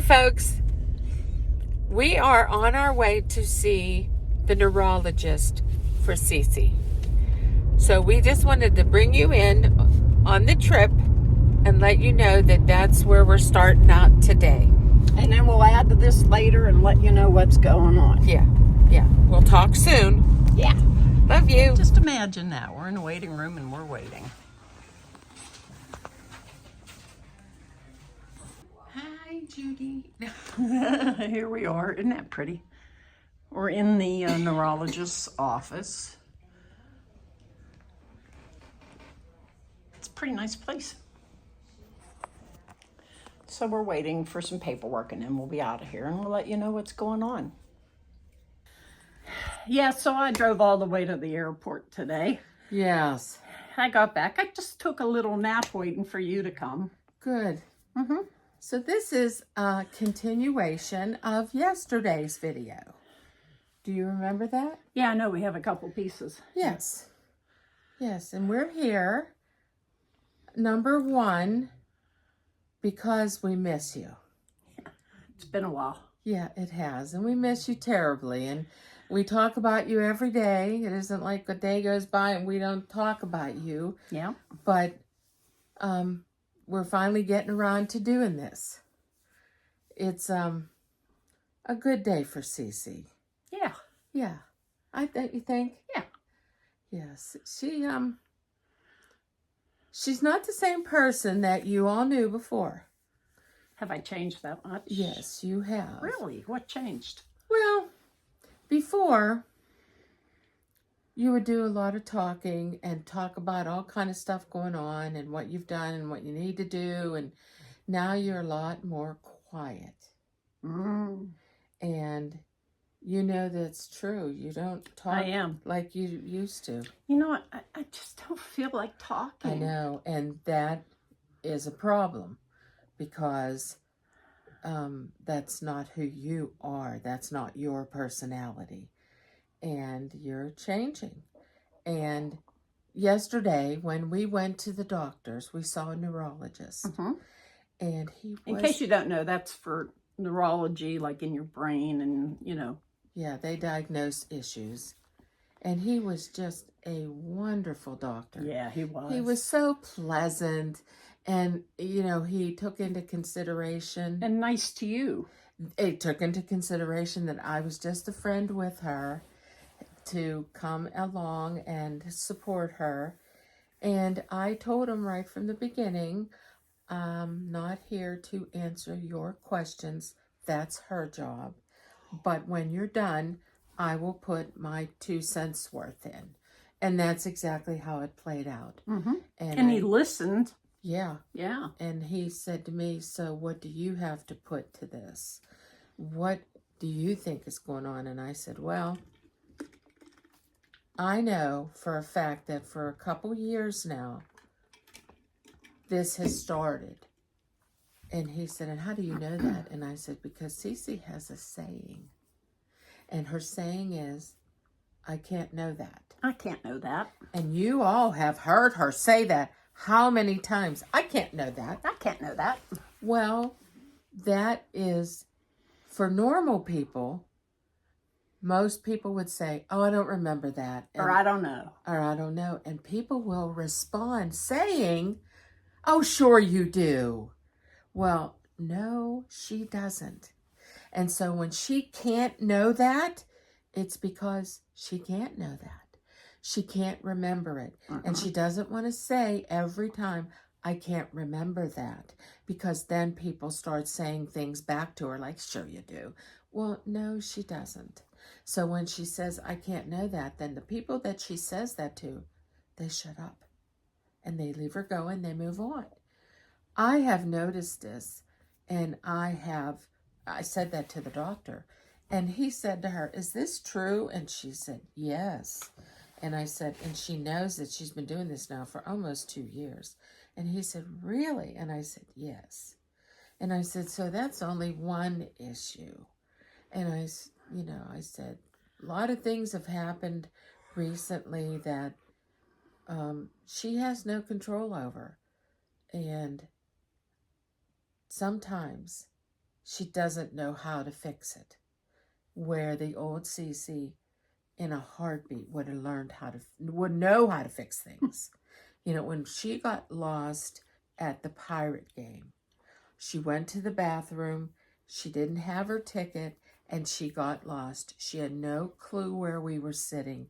folks. We are on our way to see the neurologist for Cece. So we just wanted to bring you in on the trip and let you know that that's where we're starting out today. And then we'll add to this later and let you know what's going on. Yeah. We'll talk soon. Yeah. Love you. Just imagine that. We're in the waiting room and we're waiting. Hi, Judy. Here we are. Isn't that pretty? We're in the neurologist's office. It's a pretty nice place. So we're waiting for some paperwork and then we'll be out of here and we'll let you know what's going on. Yeah, so I drove all the way to the airport today. Yes. I got back. I just took a little nap waiting for you to come. Good. So this is a continuation of yesterday's video. Do you remember that? Yeah, I know we have a couple pieces. Yes. Yes, and we're here, number one, because we miss you. It's been a while. Yeah, it has, and we miss you terribly, and we talk about you every day. It isn't like a day goes by and we don't talk about you. Yeah. But we're finally getting around to doing this. It's a good day for Cece. Yeah. Yeah. You think? Yeah. Yes. She's not the same person that you all knew before. Have I changed that much? Yes, you have. Really? What changed? Well, before, you would do a lot of talking and talk about all kind of stuff going on and what you've done and what you need to do. And now you're a lot more quiet. And you know that's true. You don't talk like you used to. You know what? I just don't feel like talking. I know. And that is a problem because that's not who you are. That's not your personality. And you're changing. And yesterday, when we went to the doctors, we saw a neurologist. And he was... In case you don't know, that's for neurology, like in your brain and, you know. Yeah, they diagnose issues. And he was just a wonderful doctor. Yeah, he was. He was so pleasant. And, you know, he took into consideration... And nice to you. It took into consideration that I was just a friend with her to come along and support her. And I told him right from the beginning, I'm not here to answer your questions. That's her job. But when you're done, I will put my 2 cents worth in. And that's exactly how it played out. And he listened. Yeah. Yeah. And he said to me, so what do you have to put to this? What do you think is going on? And I said, well, I know for a fact that for a couple years now, this has started. And he said, and how do you know that? And I said, because Cece has a saying. And her saying is, I can't know that. I can't know that. And you all have heard her say that. How many times? I can't know that. I can't know that. Well, that is, for normal people, most people would say, oh, I don't remember that. Or I don't know. Or I don't know. And people will respond saying, oh, sure you do. Well, no, she doesn't. And so when she can't know that, it's because she can't know that. She can't remember it. And she doesn't want to say every time, I can't remember that. Because then people start saying things back to her like, sure you do. Well, no, she doesn't. So when she says, I can't know that, then the people that she says that to, they shut up. And they leave her go and they move on. I have noticed this. And I said that to the doctor. And he said to her, is this true? And she said, yes. And I said, and she knows that she's been doing this now for almost 2 years. And he said, really? And I said, yes. And I said, so that's only one issue. And I said, a lot of things have happened recently that she has no control over. And sometimes she doesn't know how to fix it. Where the old Cece in a heartbeat would have learned would know how to fix things. When she got lost at the pirate game, she went to the bathroom, she didn't have her ticket, and she got lost. She had no clue where we were sitting,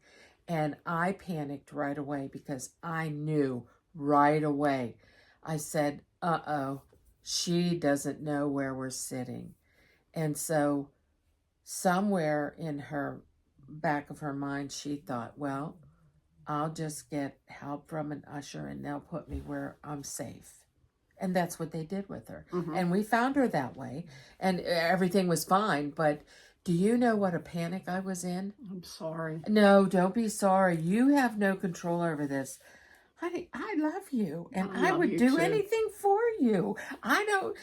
and I panicked right away because I knew right away. I said, uh-oh, she doesn't know where we're sitting. And so somewhere in her back of her mind, she thought, well, I'll just get help from an usher and they'll put me where I'm safe. And that's what they did with her. Mm-hmm. And we found her that way. And everything was fine. But do you know what a panic I was in? I'm sorry. No, don't be sorry. You have no control over this. Honey, I love you. And I would do anything for you. I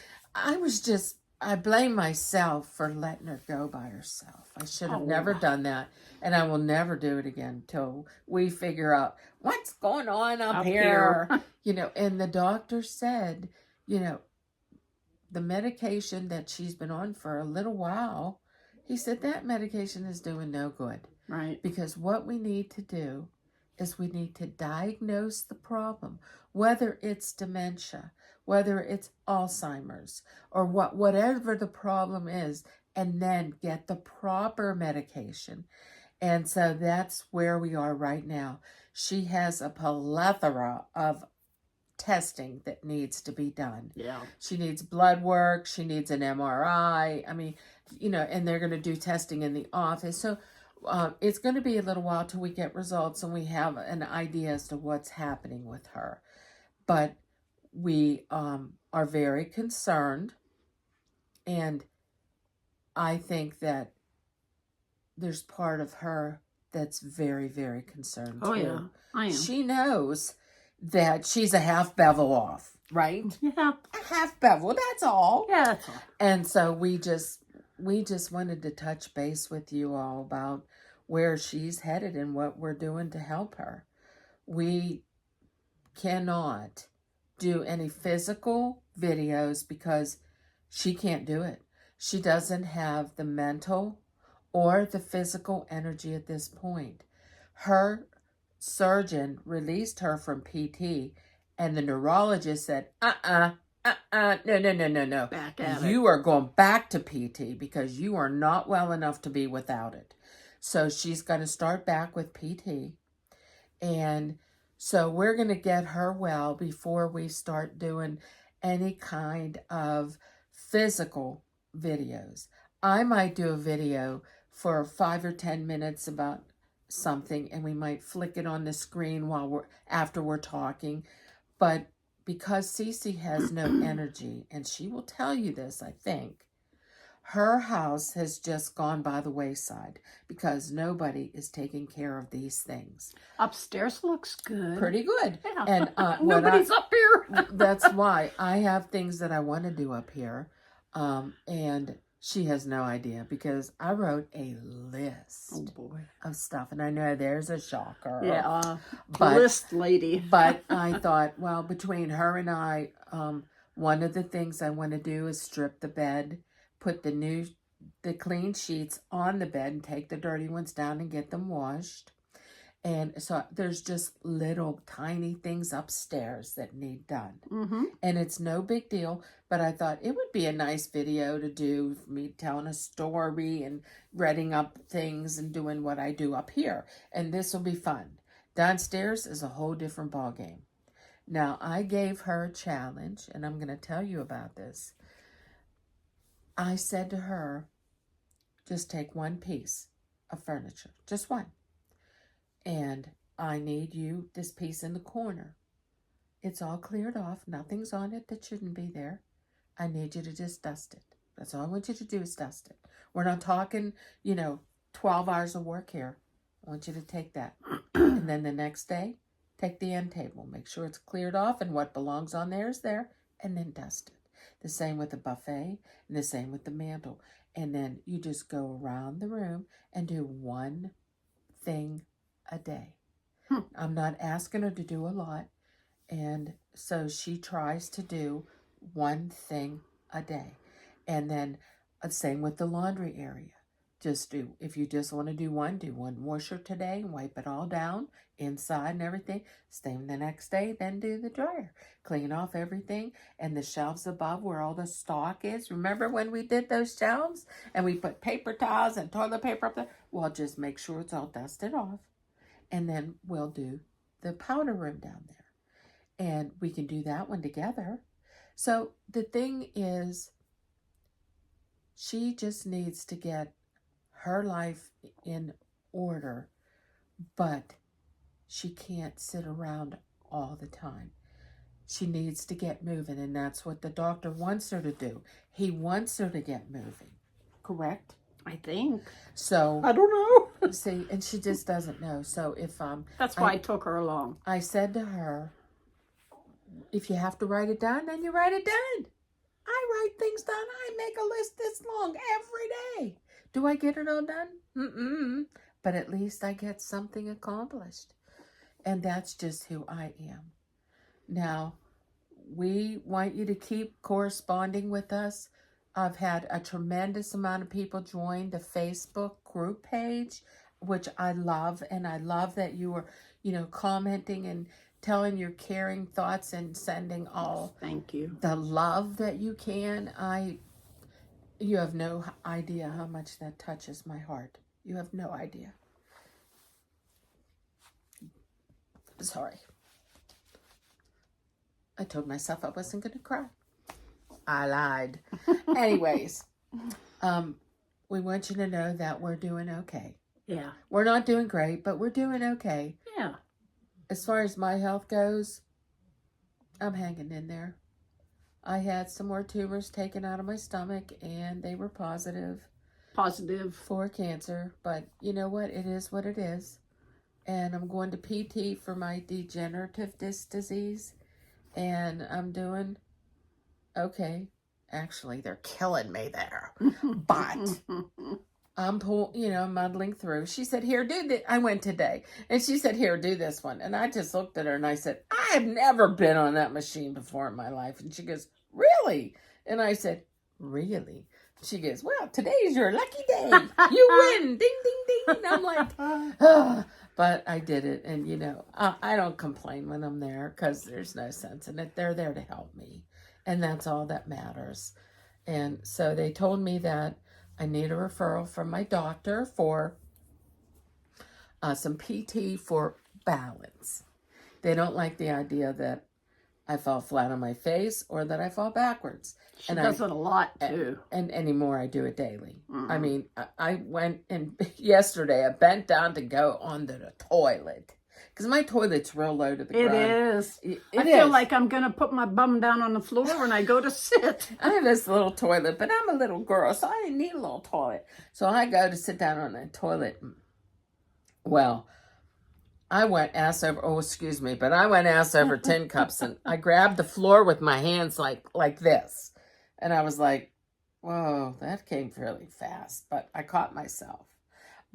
blame myself for letting her go by herself. I should have never done that. And I will never do it again till we figure out what's going on up here. And the doctor said, the medication that she's been on for a little while, he said that medication is doing no good. Right. Because what we need to do is we need to diagnose the problem, whether it's dementia, whether it's Alzheimer's, or whatever the problem is, and then get the proper medication. And so that's where we are right now. She has a plethora of testing that needs to be done. Yeah. She needs blood work. She needs an MRI. I mean, and they're going to do testing in the office. So it's going to be a little while till we get results and we have an idea as to what's happening with her. But we are very concerned. And I think that there's part of her that's very, very concerned too. Yeah, I am. She knows that she's a half bevel off, right? Yeah. A half bevel, that's all. Yeah, that's all. And so we just wanted to touch base with you all about where she's headed and what we're doing to help her. We cannot do any physical videos because she can't do it. She doesn't have the mental or the physical energy at this point. Her surgeon released her from PT and the neurologist said, no. Back at it. You are going back to PT because you are not well enough to be without it. So she's going to start back with PT. And so we're going to get her well before we start doing any kind of physical videos. I might do a video for 5 or 10 minutes about something and we might flick it on the screen after we're talking. But because Cece has no energy, and she will tell you this, I think, her house has just gone by the wayside because nobody is taking care of these things. Upstairs looks good. Pretty good. Yeah. And nobody's up here. That's why I have things that I want to do up here. And she has no idea because I wrote a list of stuff. And I know there's a shocker. Yeah, list lady. But I thought, well, between her and I, one of the things I want to do is strip the bed, put the clean sheets on the bed and take the dirty ones down and get them washed. And so there's just little tiny things upstairs that need done. Mm-hmm. And it's no big deal, but I thought it would be a nice video to do, me telling a story and reading up things and doing what I do up here. And this will be fun. Downstairs is a whole different ballgame. Now, I gave her a challenge, and I'm going to tell you about this. I said to her, just take one piece of furniture, just one. And I need you, this piece in the corner. It's all cleared off. Nothing's on it that shouldn't be there. I need you to just dust it. That's all I want you to do is dust it. We're not talking, 12 hours of work here. I want you to take that. And then the next day, take the end table. Make sure it's cleared off and what belongs on there is there. And then dust it. The same with the buffet and the same with the mantle. And then you just go around the room and do one thing a day. I'm not asking her to do a lot. And so she tries to do one thing a day. And then same with the laundry area. If you just want to do one washer today and wipe it all down inside and everything. Same the next day, then do the dryer. Clean off everything and the shelves above where all the stock is. Remember when we did those shelves and we put paper towels and toilet paper up there? Well, just make sure it's all dusted off. And then we'll do the powder room down there. And we can do that one together. So the thing is, she just needs to get her life in order, but she can't sit around all the time. She needs to get moving, and that's what the doctor wants her to do. He wants her to get moving, correct? I think. So I don't know. see, and she just doesn't know. So if that's why I took her along. I said to her, if you have to write it down, then you write it down. I write things down. I make a list this long every day. Do I get it all done? Mm-mm. But at least I get something accomplished. And that's just who I am. Now, we want you to keep corresponding with us. I've had a tremendous amount of people join the Facebook group page, which I love. And I love that you are, commenting and telling your caring thoughts and sending all thank you the love that you can. You have no idea how much that touches my heart. You have no idea. Sorry. I told myself I wasn't going to cry. I lied. Anyways, we want you to know that we're doing okay. Yeah. We're not doing great, but we're doing okay. Yeah. As far as my health goes, I'm hanging in there. I had some more tumors taken out of my stomach, and they were positive. Positive. For cancer. But you know what? It is what it is. And I'm going to PT for my degenerative disc disease. And I'm doing okay. Actually, they're killing me there. But I'm muddling through. She said, here, do this. I went today. And she said, here, do this one. And I just looked at her and I said, I have never been on that machine before in my life. And she goes, really? And I said, really? She goes, well, today's your lucky day. You win. Ding, ding, ding. And I'm like, ah. But I did it. And, I don't complain when I'm there because there's no sense in it. They're there to help me. And that's all that matters. And so they told me that I need a referral from my doctor for some PT for balance. They don't like the idea that I fall flat on my face or that I fall backwards. She does it a lot, too. And anymore, I do it daily. Mm-hmm. I mean, I went and yesterday, I bent down to go onto the toilet. Because my toilet's real low to the ground. It is. I feel like I'm going to put my bum down on the floor when I go to sit. I have this little toilet, but I'm a little girl, so I didn't need a little toilet. So I go to sit down on the toilet. Well, I went ass over tin cups, and I grabbed the floor with my hands like this. And I was like, whoa, that came fairly fast, but I caught myself.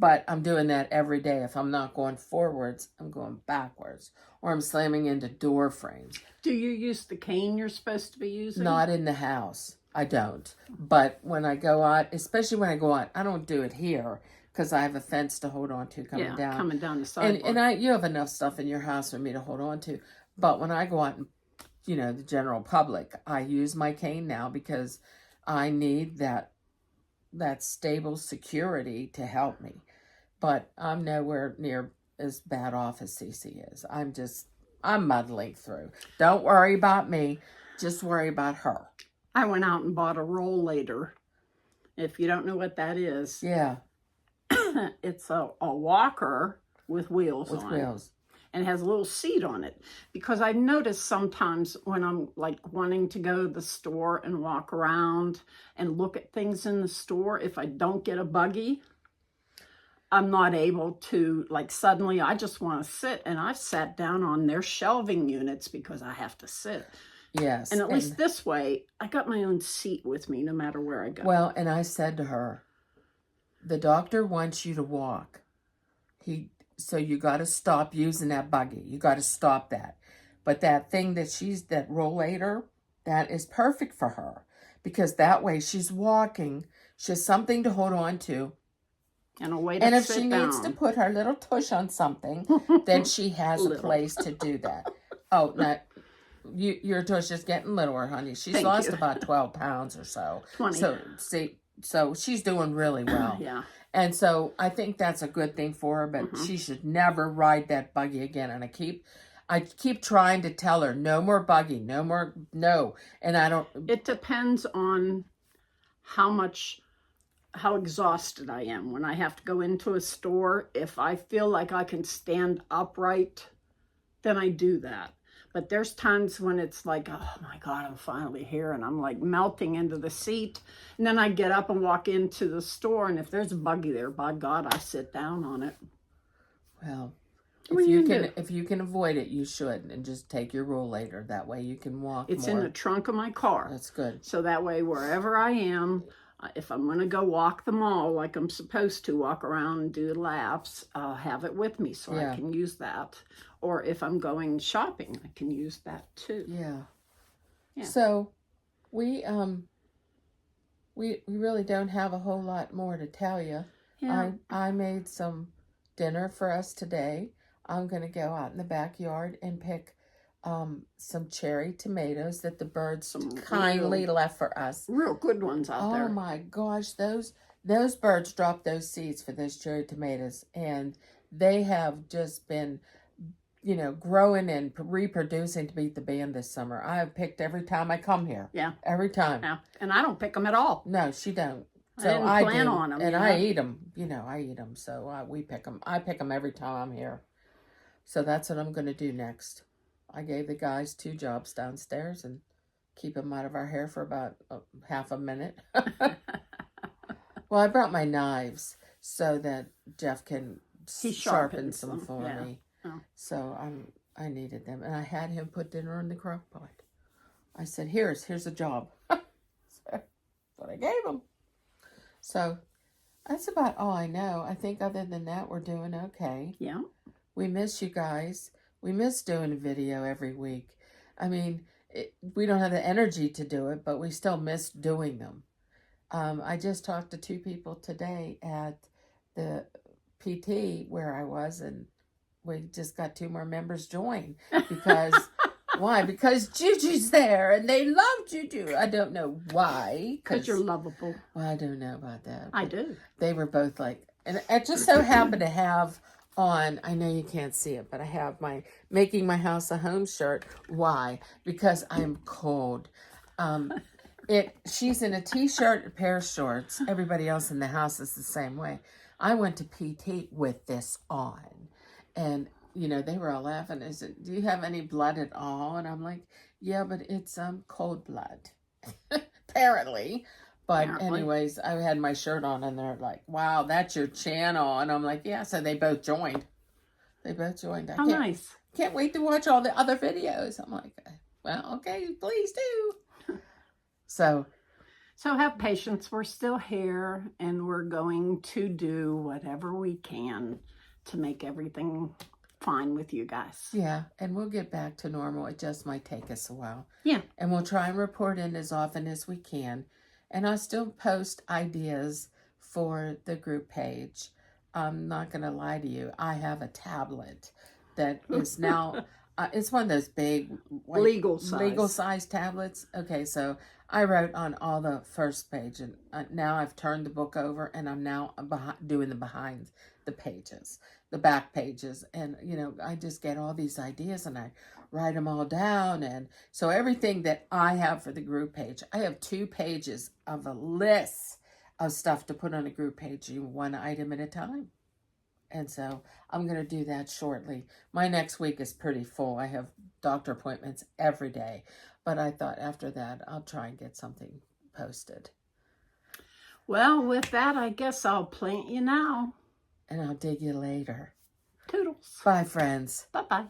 But I'm doing that every day. If I'm not going forwards, I'm going backwards. Or I'm slamming into door frames. Do you use the cane you're supposed to be using? Not in the house. I don't. But when I go out, especially when I go out, I don't do it here because I have a fence to hold on to coming down the sidewalk. And you have enough stuff in your house for me to hold on to. But when I go out, the general public, I use my cane now because I need that stable security to help me. But I'm nowhere near as bad off as Cece is. I'm muddling through. Don't worry about me. Just worry about her. I went out and bought a rollator. If you don't know what that is. Yeah. It's a walker with wheels on it. And has a little seat on it. Because I notice sometimes when I'm wanting to go to the store and walk around and look at things in the store, if I don't get a buggy, I'm not able to, suddenly I just want to sit. And I've sat down on their shelving units because I have to sit. Yes. And at least this way, I got my own seat with me no matter where I go. Well, and I said to her, the doctor wants you to walk. So you got to stop using that buggy. You got to stop that. But that thing that rollator, that is perfect for her. because that way she's walking. She has something to hold on to. And a way to And if sit she needs to down. put her little tush on something, then she has a place to do that. Oh, no, your tush is getting littler, honey. She's lost about 12 pounds or so. 20. So, see, so she's doing really well. Yeah. And so I think that's a good thing for her, but she should never ride that buggy again. And I keep trying to tell her, no more buggy, no more, no. And I don't. It depends on how exhausted I am. When I have to go into a store, if I feel like I can stand upright, then I do that. But there's times when it's like, oh my God, I'm finally here, and I'm like melting into the seat. And then I get up and walk into the store, and if there's a buggy there, by God, I sit down on it. Well, if you can avoid it, you should, and just take your rollator. That way you can walk It's more. in the trunk of my car. That's good. So that way, wherever I am, if I'm going to go walk the mall like I'm supposed to, walk around and do laps, I'll have it with me so I can use that. Or if I'm going shopping, I can use that too. Yeah. So we really don't have a whole lot more to tell you. Yeah. I made some dinner for us today. I'm going to go out in the backyard and pick some cherry tomatoes that the birds kindly left for us. Real good ones out there. Oh my gosh, those birds dropped those seeds for those cherry tomatoes, and they have just been, growing and reproducing to beat the band this summer. I have picked every time I come here. Yeah. Every time. Yeah. And I don't pick them at all. No, she don't. So I didn't plan on them. And I eat them. I eat them. So we pick them. I pick them every time I'm here. So that's what I'm going to do next. I gave the guys 2 jobs downstairs and keep them out of our hair for about half a minute. Well, I brought my knives so that Jeff can sharpen some for me. Oh. So I needed them, and I had him put dinner in the crock pot. I said, here's a job. So that's what I gave him. So that's about all I know. I think other than that, we're doing okay. Yeah. We miss you guys. We miss doing a video every week. I mean, we don't have the energy to do it, but we still miss doing them. I just talked to 2 people today at the PT where I was, and we just got 2 more members join because why? Because Juju's there, and they love Juju. I don't know why. Because you're lovable. Well, I don't know about that. I do. They were both like, and it just so happened to have on, I know you can't see it, but I have my Making My House a Home shirt. Why? Because I'm cold. She's in a t-shirt, a pair of shorts. Everybody else in the house is the same way. I went to PT with this on, and they were all laughing. They said, "Do you have any blood at all?" And I'm like, "Yeah, but it's cold blood." Apparently. But anyways, I had my shirt on, and they're like, "Wow, that's your channel." And I'm like, "Yeah." So they both joined. How nice. Can't wait to watch all the other videos. I'm like, well, okay, please do. So have patience. We're still here, and we're going to do whatever we can to make everything fine with you guys. Yeah, and we'll get back to normal. It just might take us a while. Yeah. And we'll try and report in as often as we can. And I'll still post ideas for the group page. I'm not going to lie to you. I have a tablet that is now, it's one of those big legal size tablets. Okay, so I wrote on all the first page, and now I've turned the book over, and I'm now doing the behind the pages, the back pages. And, I just get all these ideas, and I write them all down. And so everything that I have for the group page, I have 2 pages of a list of stuff to put on a group page, 1 item at a time. And so I'm going to do that shortly. My next week is pretty full. I have doctor appointments every day. But I thought after that, I'll try and get something posted. Well, with that, I guess I'll plant you now. And I'll dig you later. Toodles. Bye, friends. Bye-bye.